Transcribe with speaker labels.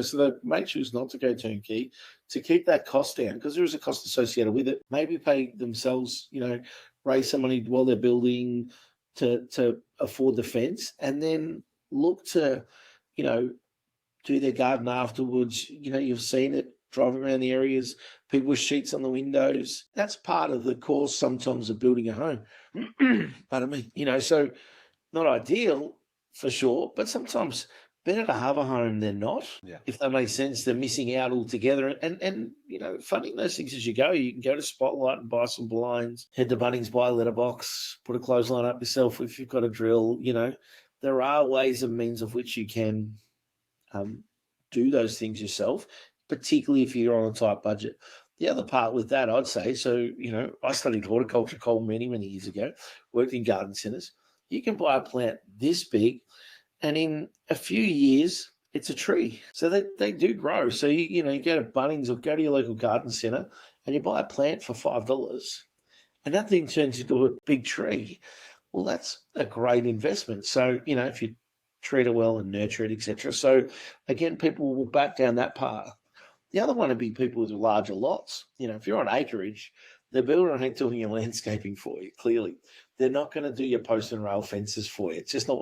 Speaker 1: So they may choose not to go turnkey to keep that cost down because there is a cost associated with it. Maybe pay themselves, raise some money while they're building to afford the fence, and then look to, you know, do their garden afterwards. You've seen it driving around the areas, people with sheets on the windows. That's part of the course sometimes of building a home. Pardon me. So not ideal for sure, but sometimes better to have a home than not.
Speaker 2: Yeah.
Speaker 1: If that makes sense, they're missing out altogether. And funding those things as you go. You can go to Spotlight and buy some blinds, head to Bunnings, buy a letterbox, put a clothesline up yourself if you've got a drill. There are ways and means of which you can do those things yourself, particularly if you're on a tight budget. The other part with that, I'd say, I studied horticulture, Cole, many, many years ago, worked in garden centres. You can buy a plant this big, and in a few years, it's a tree. So they do grow. So, you go to Bunnings or go to your local garden centre and you buy a plant for $5, and that thing turns into a big tree. Well, that's a great investment. So, if you treat it well and nurture it, etc. So, again, people will back down that path. The other one would be people with larger lots. If you're on acreage, the builder ain't doing your landscaping for you, clearly. They're not going to do your post and rail fences for you. It's just not what